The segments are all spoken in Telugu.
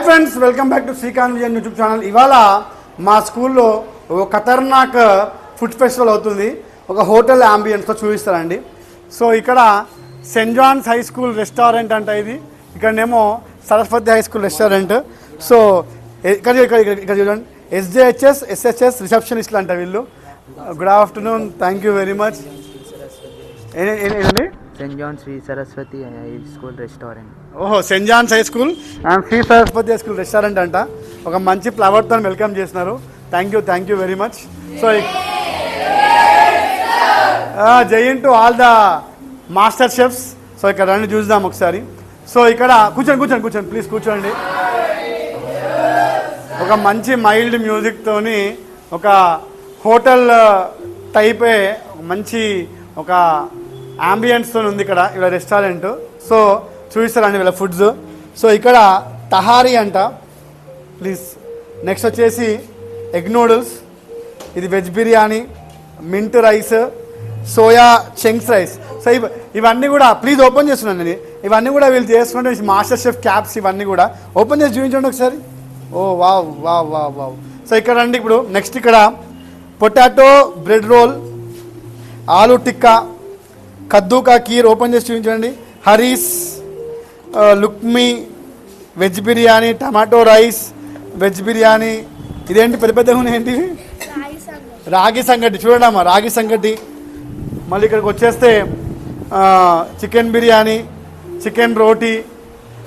Friends, welcome back to Srikanth Vijayan YouTube channel. ఇవాళ మా స్కూల్లో ఒక ఖతర్నాక్ ఫుడ్ ఫెస్టివల్ అవుతుంది. ఒక హోటల్ అంబియన్స్తో చూపిస్తారండి. సో ఇక్కడ saint John's high school restaurant అంట ఇది. ఇక్కడనేమో Saraswati high school restaurant. So ఇక్కడ చూడండి, ఎస్జేహెచ్ఎస్ ఎస్హెచ్ఎస్ రిసెప్షనిస్ట్లు అంట వీళ్ళు. Good afternoon, thank you very much. ఏంటండి? Saint John Sri Saraswati high school restaurant. ఓహో, saint John's high school and Sri Saraswati high school restaurant అంట. ఒక మంచి ఫ్లవర్తో వెల్కమ్ చేస్తున్నారు. Thank you very much. So join to all the master chefs. So ఇక్కడ రండి చూద్దాం ఒకసారి. సో ఇక్కడ కూర్చోండి ప్లీజ్ కూర్చోండి. ఒక మంచి మైల్డ్ మ్యూజిక్తోని ఒక హోటల్ టైపే మంచి ఒక అంబియన్స్తో ఉంది ఇక్కడ రెస్టారెంట్. సో చూపిస్తారండి వీళ్ళ ఫుడ్స్. సో ఇక్కడ తహారీ అంట ప్లీజ్. నెక్స్ట్ వచ్చేసి ఎగ్ నూడిల్స్, ఇది veg biryani, mint rice, soya chunks rice. So ఇవన్నీ కూడా ప్లీజ్ ఓపెన్ చేస్తున్నాను నేను. ఇవన్నీ కూడా వీళ్ళు చేసుకుంటే మాస్టర్ షెఫ్ క్యాప్స్ ఇవన్నీ కూడా ఓపెన్ చేసి చూపించండి ఒకసారి. Oh wow wow wow wow. So ఇక్కడ రండి. ఇప్పుడు నెక్స్ట్ ఇక్కడ potato bread roll, aloo tikka, kaddu ka kheer open చేసి చూపించండి. హరీస్, lukhmi, veg biryani, tomato rice, veg biryani. ఇదేంటి పెద్ద పెద్దగా ఉన్నాయేంటి? రాగి సంగటి. చూడమ్మా, రాగి సంగటి. మళ్ళీ ఇక్కడికి వచ్చేస్తే చికెన్ బిర్యానీ, చికెన్ రోటీ.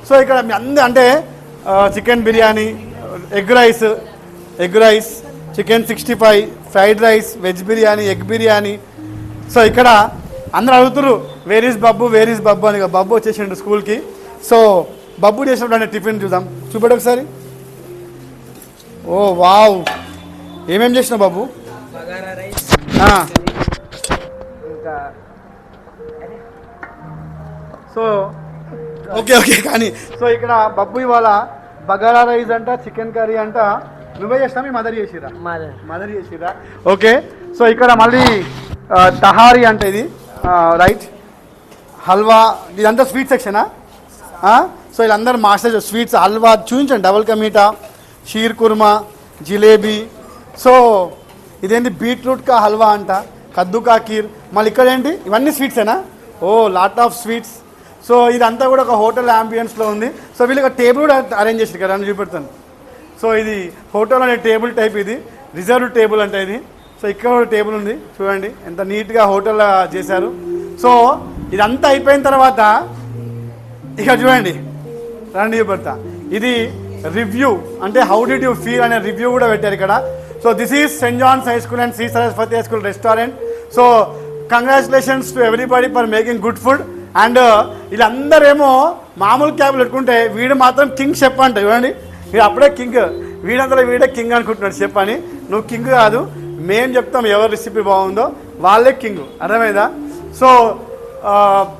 సో ఇక్కడ అంటే chicken biryani, egg rice, chicken 65, fried rice, veg biryani, egg biryani. So ఇక్కడ అందరూ అడుగుతున్నారు వేర్ ఈజ్ బబ్బు అని. బబ్బు వచ్చేసిండు స్కూల్కి. సో బబ్బు చేసినప్పుడు టిఫిన్ చూపెట్టు ఒకసారి. ఓ వావ్, ఏమేమి చేసినావు బాబు? సో ఓకే కానీ సో ఇక్కడ బబ్బు ఇవాళ బగారా రైస్ అంట, చికెన్ కర్రీ అంట. నువ్వే చేసినా మీ మదర్ చేసిరా? ఓకే. సో ఇక్కడ మళ్ళీ తహారీ అంటే ఇది రైట్, హల్వా. ఇదంతా స్వీట్ సెక్షనా? సో వీళ్ళందరూ మాస్టర్ స్వీట్స్. హల్వా చూపించండి, double ka meetha, shear kurma, jalebi. So ఇదేంటి బీట్రూట్ కా హల్వా అంట, కద్దు కా కీర్. మళ్ళీ ఇక్కడ ఏంటి? ఇవన్నీ స్వీట్సేనా? ఓ లాట్ ఆఫ్ స్వీట్స్. సో ఇదంతా కూడా ఒక హోటల్ అంబియన్స్లో ఉంది. సో వీళ్ళు ఒక టేబుల్ కూడా అరేంజ్ చేసారు కదా అని చూపెడతాను. సో ఇది హోటల్ అనే టేబుల్ టైప్, ఇది రిజర్వ్ టేబుల్ అంటే ఇది. సో ఇక్కడ ఒక టేబుల్ ఉంది చూడండి, ఎంత నీట్గా హోటల్ చేశారు. సో ఇదంతా అయిపోయిన తర్వాత ఇక చూడండి, రండి చూపెడతా. ఇది రివ్యూ అంటే హౌ డిడ్ యూ ఫీల్ అనే రివ్యూ కూడా పెట్టారు ఇక్కడ. So this is saint John's high school and Sri Saraswati high school restaurant. So congratulations to everybody for making good food. And వీళ్ళందరేమో మామూలు క్యాబ్లు పెట్టుకుంటే వీడు మాత్రం కింగ్ షెఫ్ అంట. చూడండి, వీడు అప్పుడే కింగ్, వీడే కింగ్ అనుకుంటున్నాడు షెఫ్ అని. నువ్వు కింగ్ కాదు, మేము చెప్తాం ఎవరి రెసిపీ బాగుందో వాళ్ళే కింగ్. అర్థమైందా? So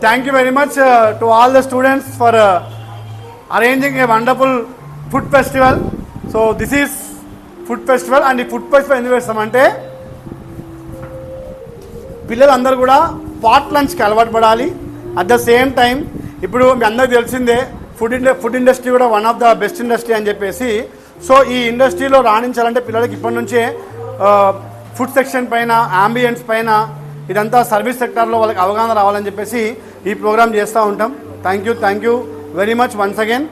thank you very much to all the students for arranging a wonderful food festival. So this is food festival. And ఈ ఫుడ్ ఫెస్టివల్ ఎందుకు చేస్తామంటే పిల్లలందరూ కూడా పాట్ లంచ్కి అలవాటు పడాలి. అట్ ద సేమ్ టైం ఇప్పుడు మీ అందరికీ తెలిసిందే ఫుడ్ ఇండస్ట్రీ కూడా one of the best industry అని చెప్పేసి. సో ఈ ఇండస్ట్రీలో రాణించాలంటే పిల్లలకి ఇప్పటి నుంచే ఫుడ్ సెక్షన్ పైన, అంబియన్స్ పైన, ఇదంతా సర్వీస్ సెక్టార్లో వాళ్ళకి అవగాహన రావాలని చెప్పేసి ఈ ప్రోగ్రామ్ చేస్తూ ఉంటాం. Thank you very much once again.